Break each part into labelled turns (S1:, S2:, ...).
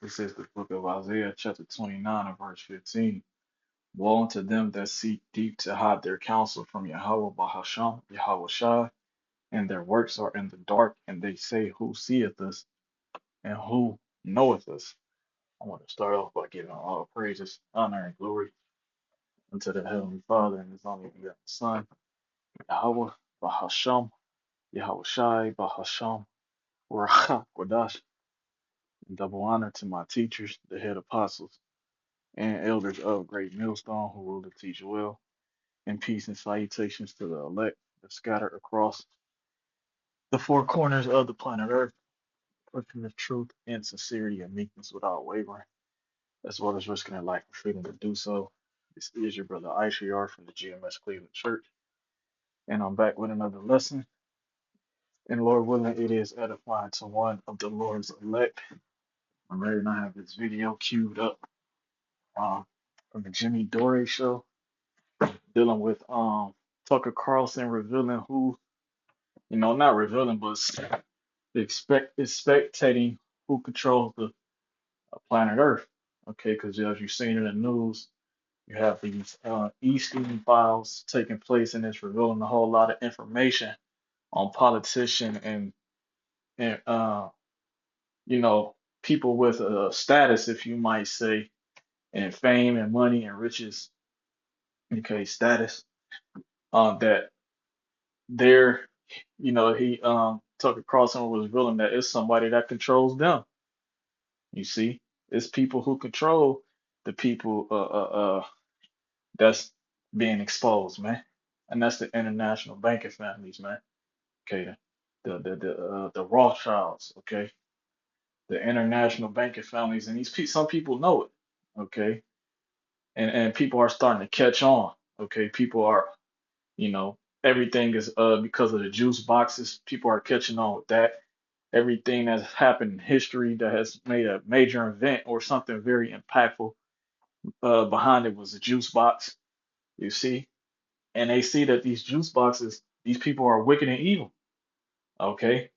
S1: This is the book of Isaiah, chapter 29, and verse 15. Woe unto them that seek deep to hide their counsel from Yahweh Bahasham, Yahweh Shai, and their works are in the dark, and they say, who seeth us, and who knoweth us? I want to start off by giving all praises, honor, and glory unto the Heavenly Father and His only begotten Son, Yahweh Bahasham, Yahweh Shai, Bahasham, Ruach Kodash, and double honor to my teachers, the head apostles, and elders of Great Millstone who rule to teach well, and peace and salutations to the elect that scattered across the four corners of the planet Earth, pushing the truth and sincerity and meekness without wavering, as well as risking their life and freedom to do so. This is your brother Aisha from the GMS Cleveland Church, and I'm back with another lesson. And Lord willing, it is edifying to one of the Lord's elect. I'm ready to have this video queued up from the Jimmy Dore show, dealing with Tucker Carlson revealing who, not revealing, but spectating who controls the planet Earth. Okay, because as you've seen in the news, you have these Epstein files taking place, and it's revealing a whole lot of information on politicians and people with status, if you might say, and fame and money and riches. Okay, status that they're, he Tucker Carlson was revealing that it's somebody that controls them. You see, it's people who control the people that's being exposed, man, and that's the international banking families, man. Okay, the Rothschilds, okay, the international banking families, and some people know it, okay, and people are starting to catch on, okay, people are, everything is because of the juice boxes, people are catching on with that. Everything that's happened in history that has made a major event or something very impactful behind it was a juice box, you see, and they see that these juice boxes, these people are wicked and evil, okay,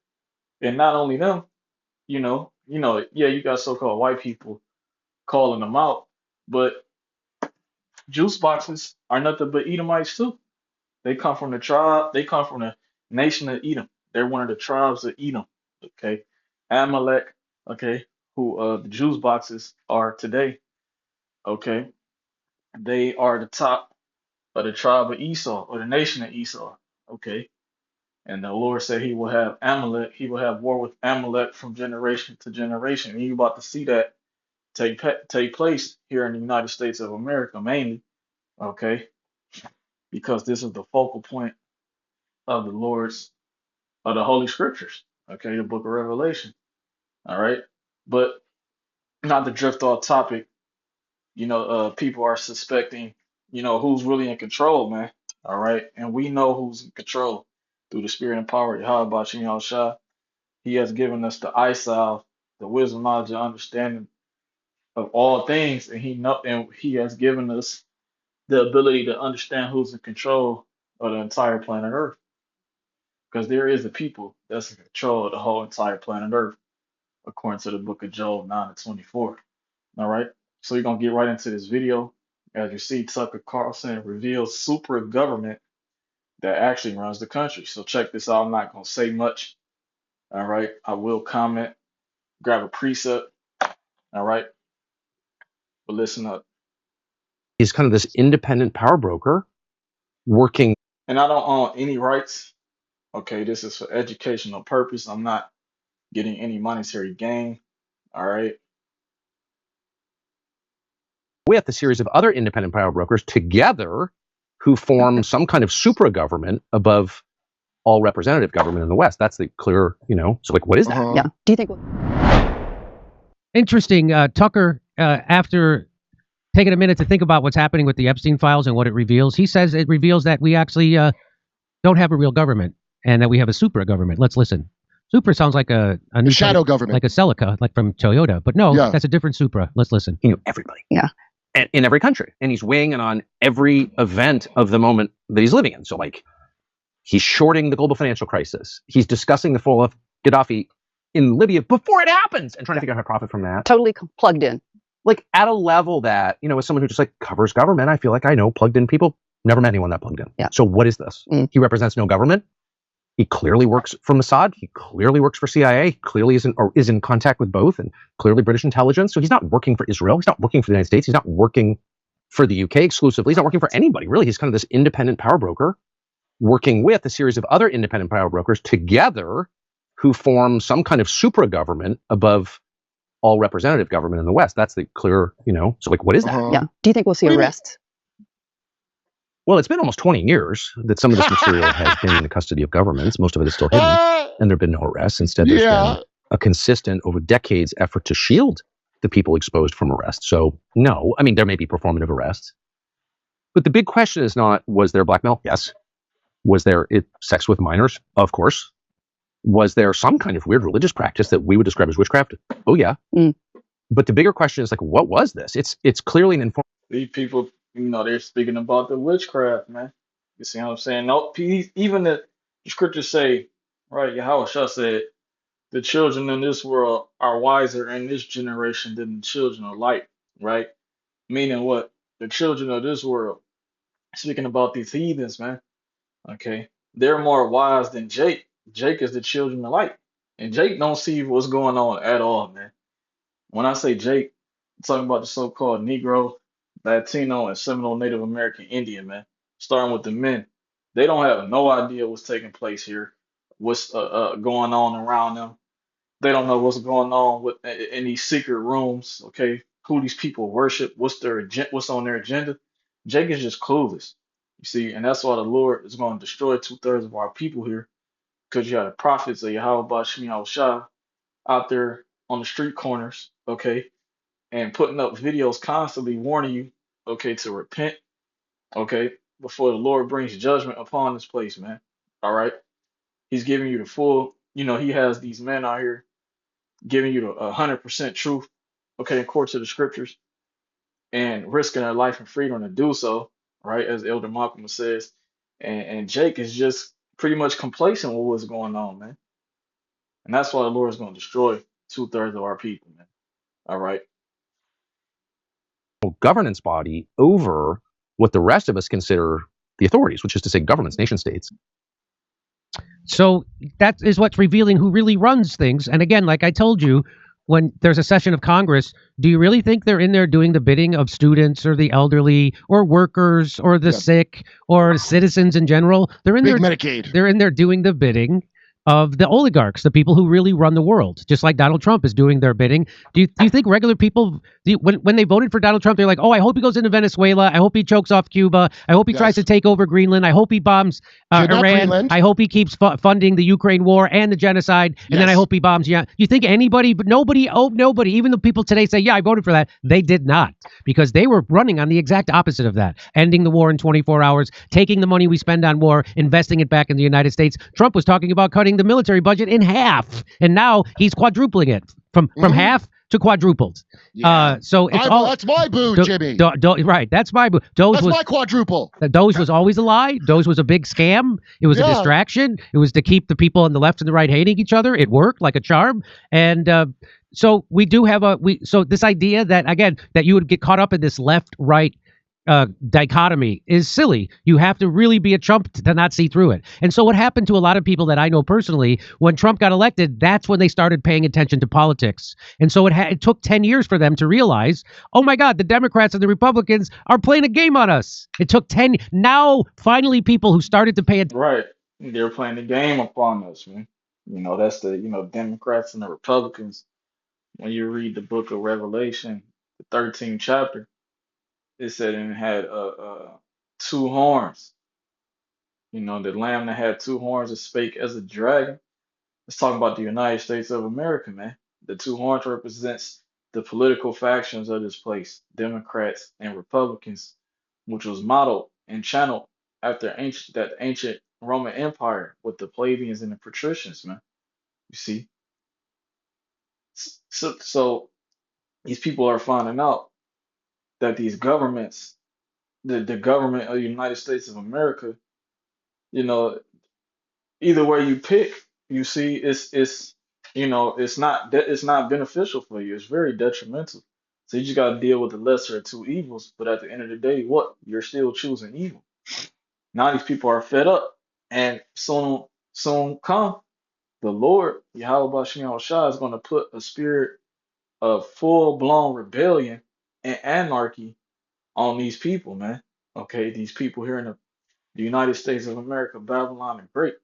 S1: and not only them, yeah, you got so-called white people calling them out, but juice boxes are nothing but Edomites too. They come from the tribe, they come from the nation of Edom. They're one of the tribes of Edom, okay, Amalek, okay, who the juice boxes are today, okay, they are the top of the tribe of Esau or the nation of Esau, okay. And the Lord said he will have Amalek, he will have war with Amalek from generation to generation. And you're about to see that take place here in the United States of America mainly, okay? Because this is the focal point of the Holy Scriptures, okay? The book of Revelation, all right? But not to drift off topic, people are suspecting, who's really in control, man, all right? And we know who's in control through the spirit and power of Yahweh Bashim Yahushua. He has given us the eye salve, the wisdom, knowledge, and understanding of all things, and he has given us the ability to understand who's in control of the entire planet Earth. Because there is a people that's in control of the whole entire planet Earth, according to the book of Job 9 and 24. All right. So we're gonna get right into this video. As you see, Tucker Carlson reveals super government that actually runs the country. So check this out. I'm not gonna say much. All right. I will comment, grab a precept. All right. But listen up.
S2: He's kind of this independent power broker working.
S1: And I don't own any rights. Okay, this is for educational purpose. I'm not getting any monetary gain. All right.
S2: We have the series of other independent power brokers together who form some kind of supra government above all representative government in the West. That's the clear, so like, what is that?
S3: Yeah. Do you think? Interesting. Tucker, after taking a minute to think about what's happening with the Epstein files and what it reveals, he says it reveals that we actually don't have a real government and that we have a supra government. Let's listen. Supra sounds like a new
S4: shadow government,
S3: like a Celica, like from Toyota, but no, that's a different Supra. Let's listen.
S2: Everybody.
S5: Yeah.
S2: And in every country. And he's weighing in on every event of the moment that he's living in. So like, he's shorting the global financial crisis. He's discussing the fall of Gaddafi in Libya before it happens and trying to figure out how to profit from that.
S4: Totally plugged in.
S2: Like at a level that, as someone who just like covers government, I feel like I know plugged in people. Never met anyone that plugged in.
S4: Yeah.
S2: So what is this? He represents no government. He clearly works for Mossad. He clearly works for CIA. He clearly is in contact with both, and clearly British intelligence. So he's not working for Israel. He's not working for the United States. He's not working for the UK exclusively. He's not working for anybody, really. He's kind of this independent power broker working with a series of other independent power brokers together who form some kind of supra government above all representative government in the West. That's the clear, so like, what is that?
S4: Yeah. Do you think we'll see
S5: What do you mean?
S4: arrests?
S2: Well, it's been almost 20 years that some of this material has been in the custody of governments. Most of it is still hidden, and there have been no arrests. Instead, there's been a consistent, over decades, effort to shield the people exposed from arrest. So, no, I mean, there may be performative arrests. But the big question is not, was there blackmail? Yes. Was there sex with minors? Of course. Was there some kind of weird religious practice that we would describe as witchcraft? Oh, yeah. But the bigger question is, like, what was this? It's clearly an informed.
S1: These people, they're speaking about the witchcraft, man. You see what I'm saying? No, even the scriptures say, right? Yahushua said, the children in this world are wiser in this generation than the children of light, right? Meaning what? The children of this world, speaking about these heathens, man. Okay, they're more wise than Jake. Jake is the children of light, and Jake don't see what's going on at all, man. When I say Jake, I'm talking about the so-called Negro, Latino, and Seminole Native American Indian, man. Starting with the men, they don't have no idea what's taking place here, what's going on around them. They don't know what's going on in these secret rooms. Okay, who these people worship, what's on their agenda. Jake is just clueless. You see, and that's why the Lord is going to destroy 2/3 of our people here, because you have the prophets of Yahweh Shemi Shah out there on the street corners, okay, and putting up videos constantly warning you, okay, to repent, okay, before the Lord brings judgment upon this place, man. All right. He's giving you the full, he has these men out here giving you the 100% truth, okay, according to the scriptures, and risking their life and freedom to do so, right? As Elder Malcolm says. And Jake is just pretty much complacent with what's going on, man. And that's why the Lord is going to destroy 2/3 of our people, man. All right.
S2: Governance body over what the rest of us consider the authorities, which is to say governments, nation states.
S3: So that is what's revealing who really runs things. And again, like I told you, when there's a session of Congress, do you really think they're in there doing the bidding of students or the elderly or workers or the sick or citizens in general? They're in there.
S5: Medicaid.
S3: They're in there doing the bidding of the oligarchs, the people who really run the world, just like Donald Trump is doing their bidding. Do you think regular people, when they voted for Donald Trump, they're like, oh, I hope he goes into Venezuela. I hope he chokes off Cuba. I hope he tries to take over Greenland. I hope he bombs Iran.
S5: Greenland.
S3: I hope he keeps funding the Ukraine war and the genocide. And then I hope he bombs. Yeah. You think anybody, but nobody, even the people today say, yeah, I voted for that. They did not, because they were running on the exact opposite of that. Ending the war in 24 hours, taking the money we spend on war, investing it back in the United States. Trump was talking about cutting the military budget in half, and now he's quadrupling it from half to quadrupled. So it's
S5: that's my boo, Jimmy.
S3: Right, that's my boo.
S5: That's my quadruple.
S3: Doge was always a lie. Doge was a big scam. It was a distraction. It was to keep the people on the left and the right hating each other. It worked like a charm. And so we do have so this idea that, again, that you would get caught up in this left-right dichotomy is silly. You have to really be a Trump to not see through it. And so what happened to a lot of people that I know personally, when Trump got elected, that's when they started paying attention to politics. And so it took 10 years for them to realize, oh my God, the Democrats and the Republicans are playing a game on us. It took 10. Now, finally, people who started to pay attention.
S1: Right. They're playing the game upon us, man. That's the, Democrats and the Republicans. When you read the book of Revelation, the 13th chapter, it said it had two horns. The lamb that had two horns that spake as a dragon. Let's talk about the United States of America, man. The two horns represents the political factions of this place, Democrats and Republicans, which was modeled and channeled after that ancient Roman Empire with the plebeians and the patricians, man. You see? So these people are finding out that these governments, the government of the United States of America, either way you pick, you see, it's it's not beneficial for you. It's very detrimental. So you just got to deal with the lesser of two evils. But at the end of the day, what? You're still choosing evil. Now these people are fed up, and soon come the Lord Yahweh Bashim Shah is going to put a spirit of full blown rebellion and anarchy on these people, man. Okay, these people here in the United States of America, Babylon the Great.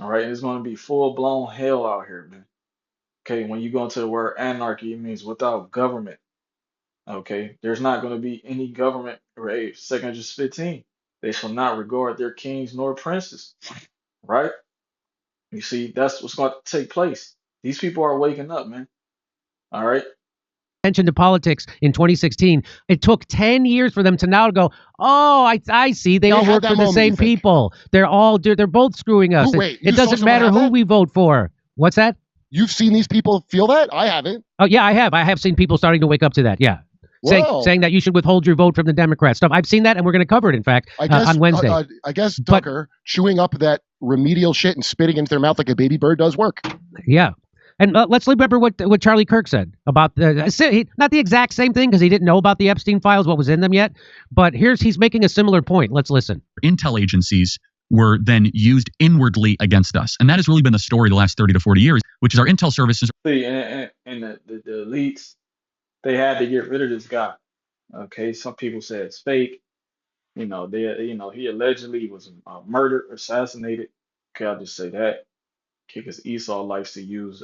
S1: All right, it's going to be full blown hell out here, man. Okay, when you go into the word anarchy, it means without government. Okay, there's not going to be any government. Right, 215. They shall not regard their kings nor princes. Right? You see, that's what's going to take place. These people are waking up, man. All right.
S3: Attention to politics in 2016. It took 10 years for them to now go, oh, I see. They all
S5: had
S3: work
S5: that
S3: for the
S5: moment,
S3: same
S5: you think?
S3: people. They're both screwing us.
S5: Wait,
S3: It
S5: you saw
S3: doesn't
S5: someone
S3: matter
S5: have
S3: who
S5: that?
S3: we vote for. What's that?
S5: You've seen these people feel that? I haven't.
S3: Oh, yeah, I have. I have seen people starting to wake up to that. Yeah.
S5: Whoa.
S3: Saying that you should withhold your vote from the Democrat stuff. I've seen that, and we're going to cover it, in fact,
S5: I guess
S3: on Wednesday.
S5: I guess Tucker chewing up that remedial shit and spitting into their mouth like a baby bird does work.
S3: Yeah. And let's remember what Charlie Kirk said about not the exact same thing because he didn't know about the Epstein files, what was in them yet. But he's making a similar point. Let's listen.
S4: Intel agencies were then used inwardly against us. And that has really been the story the last 30 to 40 years, which is our intel services.
S1: See, and the elites, they had to get rid of this guy. Okay, some people say it's fake. He allegedly was murdered, assassinated. Okay, I'll just say that. Because Esau likes to use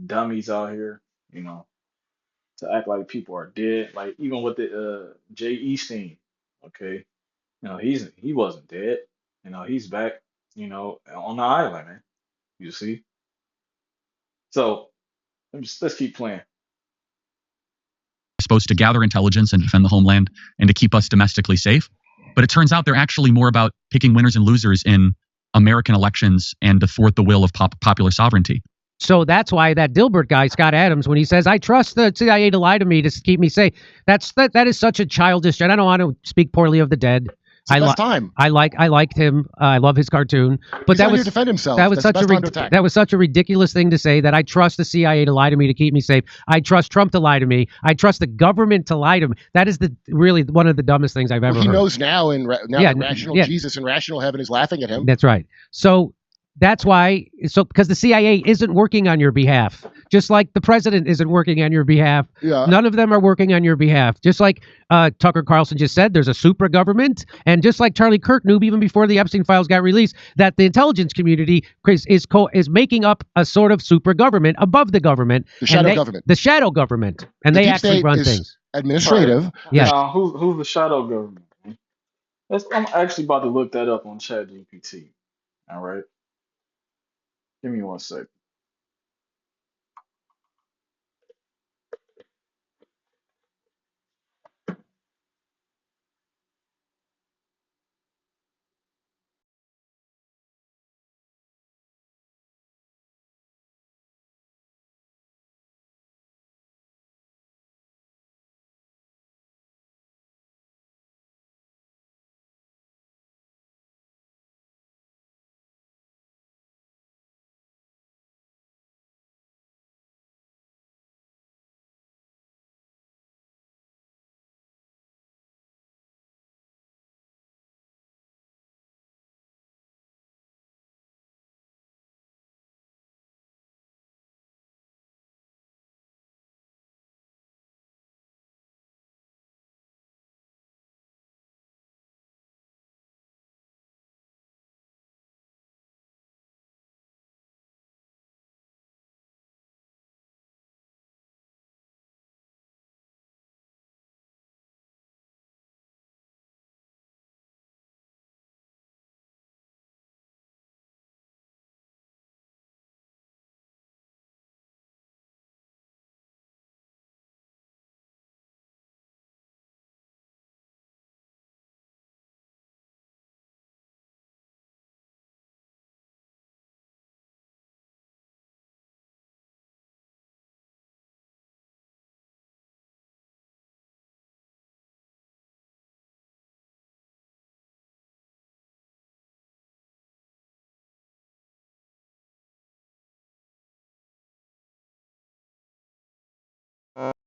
S1: dummies out here, to act like people are dead. Like even with the Jay Easton, okay, he wasn't dead. He's back, on the island, man. You see. So let's keep playing.
S4: Supposed to gather intelligence and defend the homeland and to keep us domestically safe. But it turns out they're actually more about picking winners and losers in American elections and to thwart the will of popular sovereignty.
S3: So that's why that Dilbert guy, Scott Adams, when he says, I trust the CIA to lie to me to keep me safe, that is such a childish, and I don't want to speak poorly of the dead.
S5: It's the best time.
S3: I liked him. I love his cartoon. But
S5: He's out here to defend himself.
S3: That was such a ridiculous thing to say, that I trust the CIA to lie to me to keep me safe. I trust Trump to lie to me. I trust the government to lie to me. That is really one of the dumbest things I've ever heard.
S5: He knows now, rational Jesus in rational heaven is laughing at him.
S3: That's right. So that's why, because the CIA isn't working on your behalf, just like the president isn't working on your behalf.
S5: Yeah.
S3: None of them are working on your behalf. Just like Tucker Carlson just said, there's a supra government, and just like Charlie Kirk knew even before the Epstein files got released, that the intelligence community is making up a sort of supra government above the government,
S5: the shadow government,
S3: and they actually run things.
S5: Administrative.
S1: Right.
S3: Yeah.
S1: Who's the shadow government? I'm actually about to look that up on ChatGPT. All right. Give me 1 second.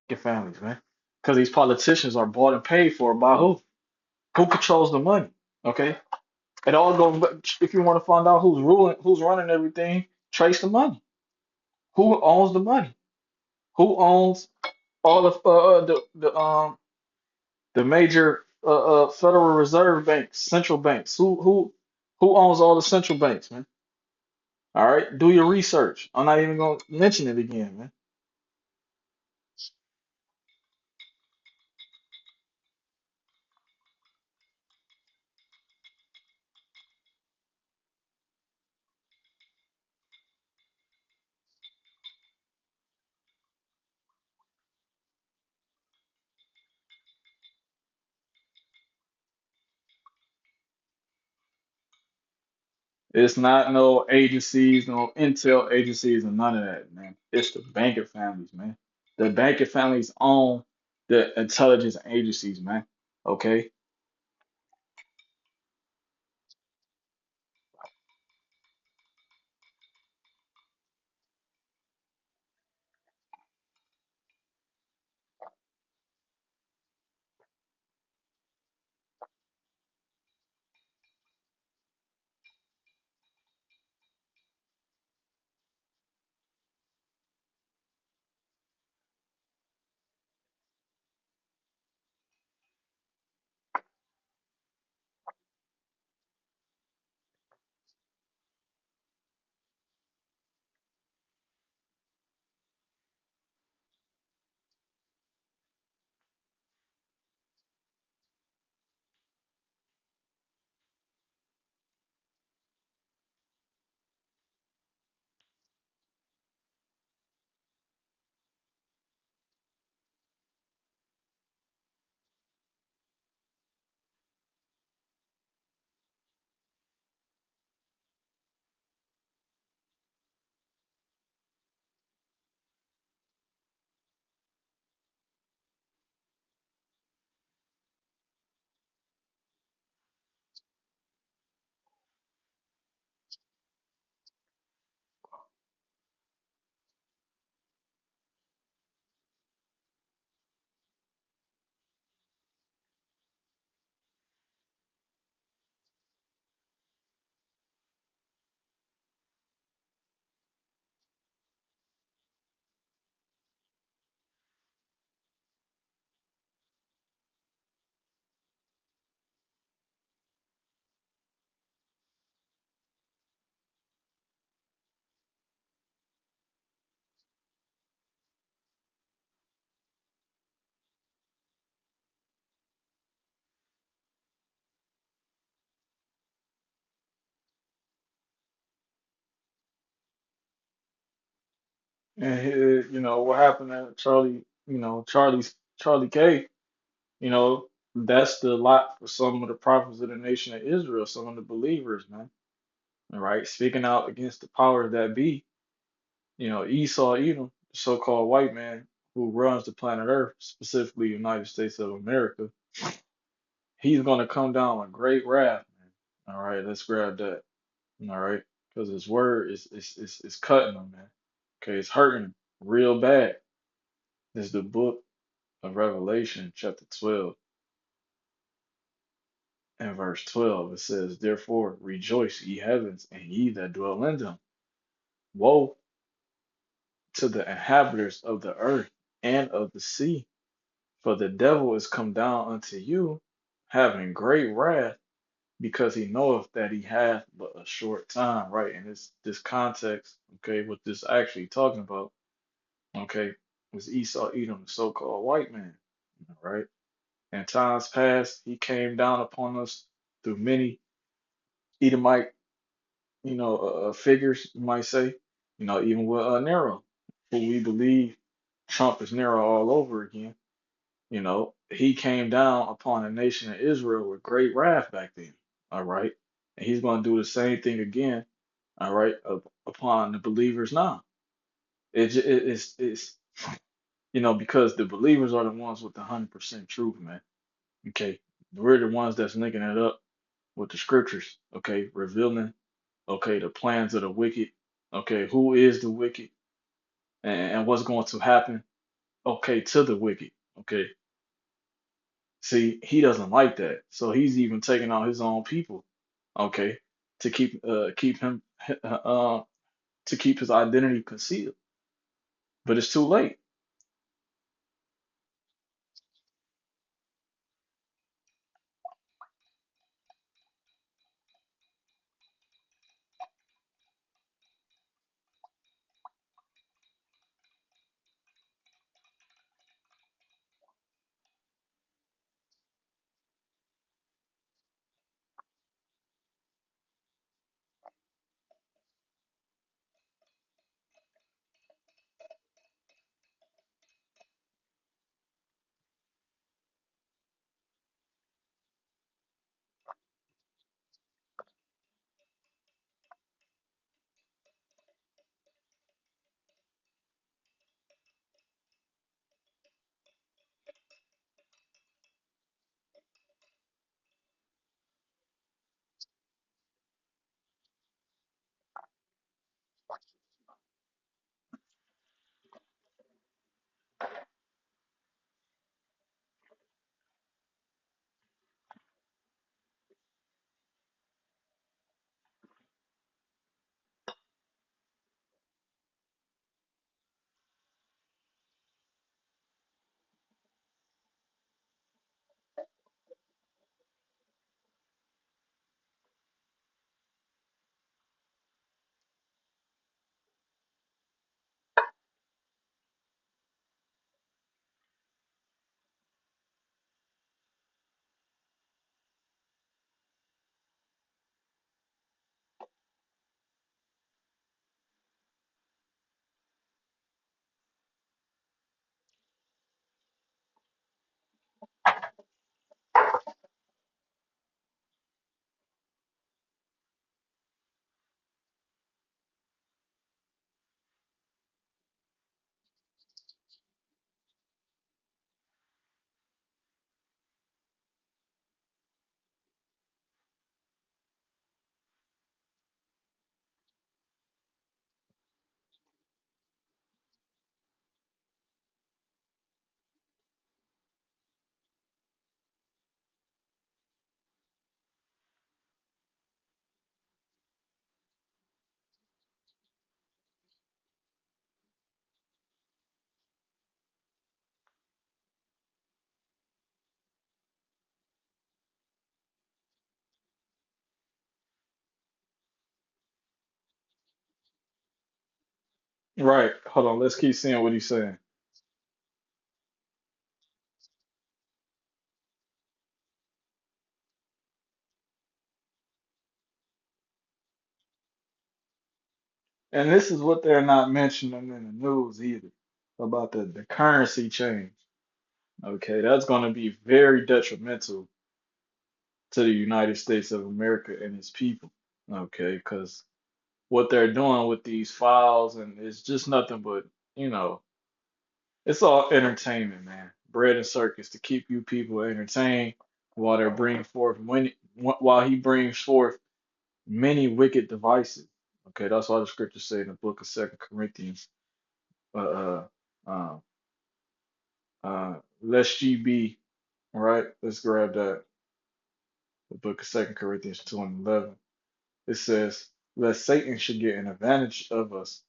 S1: Your families, man. Because these politicians are bought and paid for by who? Who controls the money? Okay. It all goes back. If you want to find out who's ruling, who's running everything, trace the money. Who owns the money? Who owns all of the major Federal Reserve banks, central banks? Who owns all the central banks, man? All right, do your research. I'm not even gonna mention it again, man. It's not no agencies, no intel agencies, and none of that, man. It's the banking families, man. The banking families own the intelligence agencies, man. Okay. And what happened to Charlie, Charlie K, that's the lot for some of the prophets of the nation of Israel, some of the believers, man. All right, speaking out against the powers that be, Esau, Edom, the so-called white man who runs the planet Earth, specifically United States of America, he's gonna come down with great wrath, man. All right, let's grab that. All right, because his word is cutting him, man. Okay, it's hurting him real bad. This is the book of Revelation, chapter 12 and verse 12. It says, "Therefore rejoice, ye heavens, and ye that dwell in them. Woe to the inhabitants of the earth and of the sea, for the devil is come down unto you, having great wrath, because he knoweth that he hath but a short time." Right? And this context, okay, what this actually talking about, okay, was Esau Edom, the so-called white man. All right. In times past, he came down upon us through many Edomite, figures, you might say, even with Nero, who we believe Trump is Nero all over again. He came down upon the nation of Israel with great wrath back then. All right. And he's going to do the same thing again. All right. Upon the believers now. It's because the believers are the ones with the 100% truth, man. Okay. We're the ones that's linking it up with the scriptures. Okay. Revealing, okay, the plans of the wicked. Okay. Who is the wicked and what's going to happen. okay, to the wicked. Okay. See, he doesn't like that. So he's even taking out his own people, okay, to keep him to keep his identity concealed. But it's too late. Right. Hold on. Let's keep seeing what he's saying. And this is what they're not mentioning in the news either about the currency change. Okay, that's going to be very detrimental to the United States of America and its people. Okay, because what they're doing with these files and it's just nothing but, you know, it's all entertainment, man. Bread and circus to keep you people entertained while they're bringing forth while he brings forth many wicked devices. Okay, that's why the scriptures say in the book of Second Corinthians, uh, uh, uh, lest ye be, right? Let's grab that. The book of Second Corinthians 2 and 11. It says, lest Satan should get an advantage of us,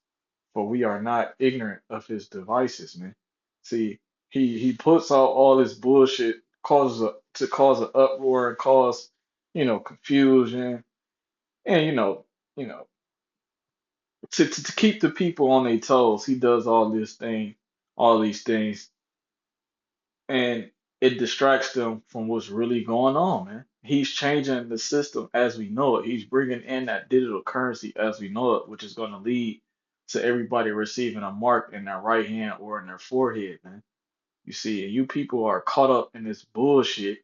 S1: for we are not ignorant of his devices, man. See, he puts out all this bullshit, to cause an uproar and cause, confusion, and you know, to keep the people on their toes. He does all these things, and it distracts them from what's really going on, man. He's changing the system as we know it. He's bringing in that digital currency as we know it, which is going to lead to everybody receiving a mark in their right hand or in their forehead, man. You see, and you people are caught up in this bullshit.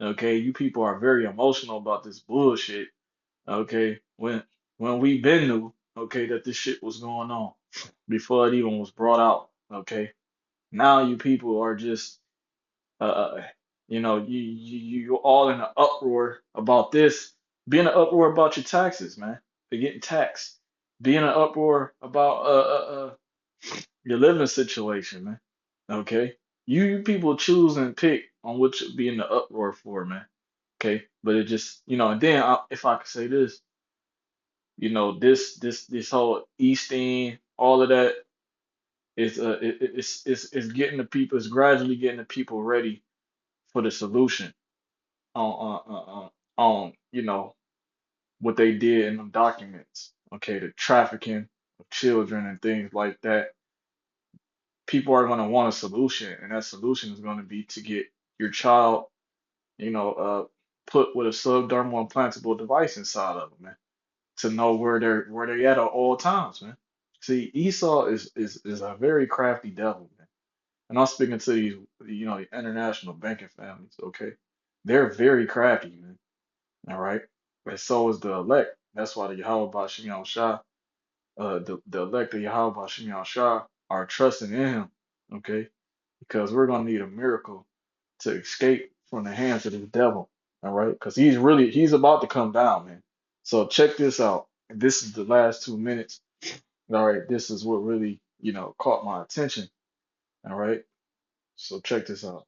S1: Okay, you people are very emotional about this bullshit. Okay, when we been knew, okay, that this shit was going on before it even was brought out. Okay, now you people are just uh, you're all in an uproar about this. Be in an uproar about your taxes, man. They're getting taxed. Be in an uproar about your living situation, man. Okay, you people choose and pick on what to be in the uproar for, man. Okay, but it just and then if I could say this, this whole East End, all of that is it's getting the people, it's gradually getting the people ready for the solution on what they did in them documents. Okay, the trafficking of children and things like that. People are going to want a solution, and that solution is going to be to get your child, you know, uh, put with a subdermal implantable device inside of them, man, to know where they at all times, man. See, Esau is a very crafty devil, man. And I'm speaking to these, international banking families, okay? They're very crafty, man. All right. And so is the elect. That's why the Yahweh Bashim Shah, the elect of Yahweh Bashim Shah are trusting in him, okay? Because we're gonna need a miracle to escape from the hands of the devil. All right, because he's about to come down, man. So check this out. This is the last 2 minutes. All right, this is what really, caught my attention. All right. So check this out.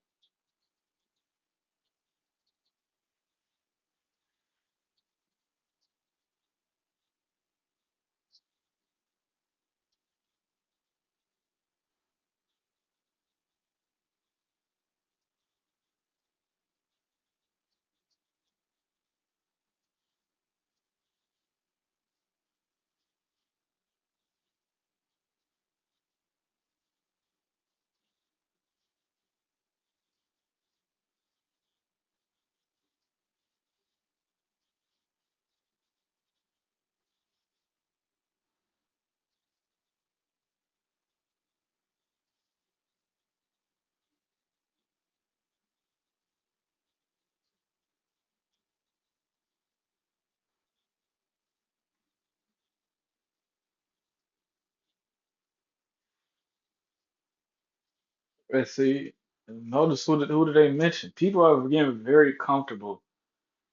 S1: Let's see. Notice who did they mention? People are getting very comfortable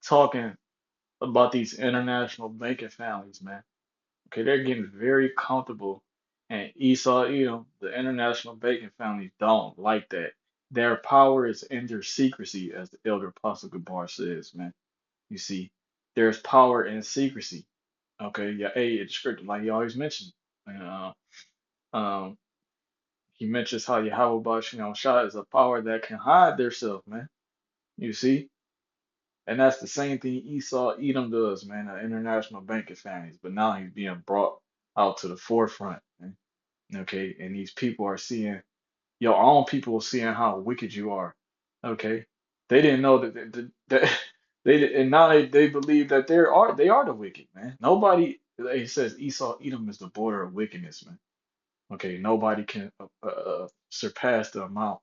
S1: talking about these international banking families, man. Okay, they're getting very comfortable. And Esau, the international banking families don't like that. Their power is in their secrecy, as the elder Apostle Gabar says, man. You see, there's power in secrecy. Okay, yeah, it's scripted like he always mentioned. And, um, he mentions how Yahweh Bashim Shah is a power that can hide theirself, man. You see? And that's the same thing Esau Edom does, man, the international banking families. But now he's being brought out to the forefront, man. Okay, and these people are seeing your own people are seeing how wicked you are. Okay, they didn't know that and now they believe that they are the wicked, man. Nobody, it says Esau Edom is the border of wickedness, man. Okay, nobody can surpass the amount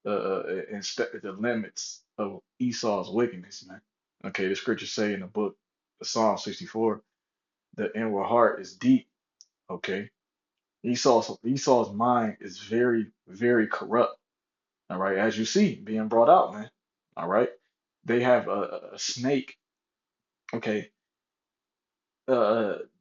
S1: and the limits of Esau's wickedness, man. Okay, the scriptures say in the book of Psalm 64, the inward heart is deep. Okay, Esau's mind is very, very corrupt. All right, as you see, being brought out, man. All right, they have a snake. Okay,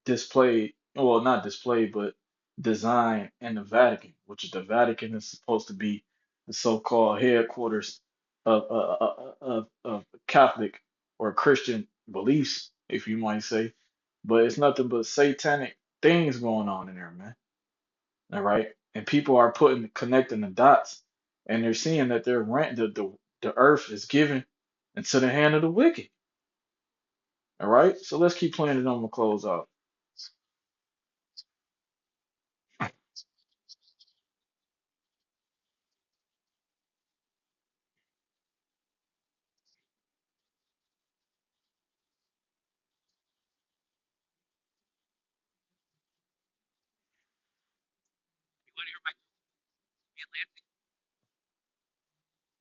S1: displayed, well, not displayed, but designed in the Vatican, which is the Vatican is supposed to be the so-called headquarters of Catholic or Christian beliefs, if you might say. But it's nothing but satanic things going on in there, man. All right, and people are connecting the dots, and they're seeing that the earth is given into the hand of the wicked. All right, so let's keep playing it on the close out.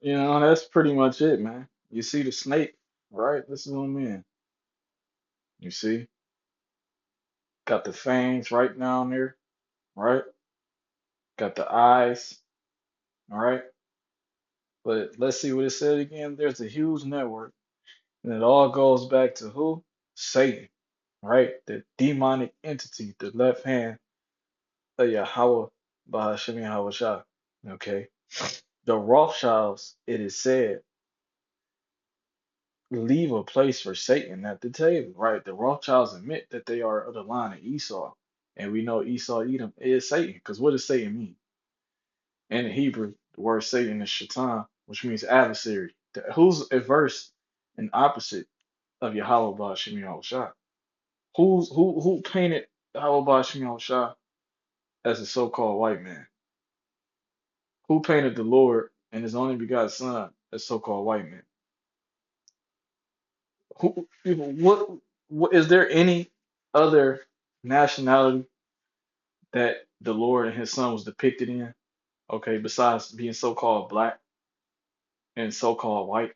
S1: That's pretty much it, man. You see the snake, right? This is what I mean. You see, got the fangs right down there, right? Got the eyes, all right? But let's see what it said again. There's a huge network, and it all goes back to who? Satan, right? The demonic entity, the left hand of Yahweh Bahashemi Yahweh Shah. Okay. The Rothschilds, it is said, leave a place for Satan at the table, right? The Rothschilds admit that they are of the line of Esau. And we know Esau, Edom is Satan. Because what does Satan mean? In the Hebrew, the word Satan is Shaitan, which means adversary. Who's averse and opposite of Yahweh Ba'ashem Yahushua? Who painted Yahweh Ba'ashem Yahushua as a so-called white man? Who painted the Lord and his only begotten son as so-called white man? What is there any other nationality that the Lord and his son was depicted in? Okay, besides being so-called black and so-called white?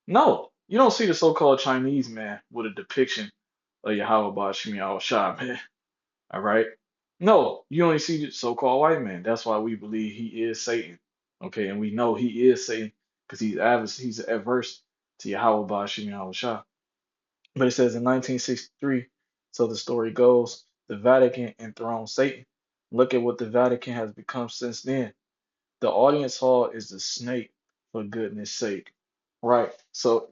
S1: No, you don't see the so-called Chinese man with a depiction of Yahweh Ba'ashem Yahushua, man. All right. No, you only see the so-called white man. That's why we believe he is Satan. Okay, and we know he is Satan because he's adverse to Yahweh Ba'ashem Yahushua. But it says in 1963, so the story goes, the Vatican enthroned Satan. Look at what the Vatican has become since then. The audience hall is the snake, for goodness sake. Right. So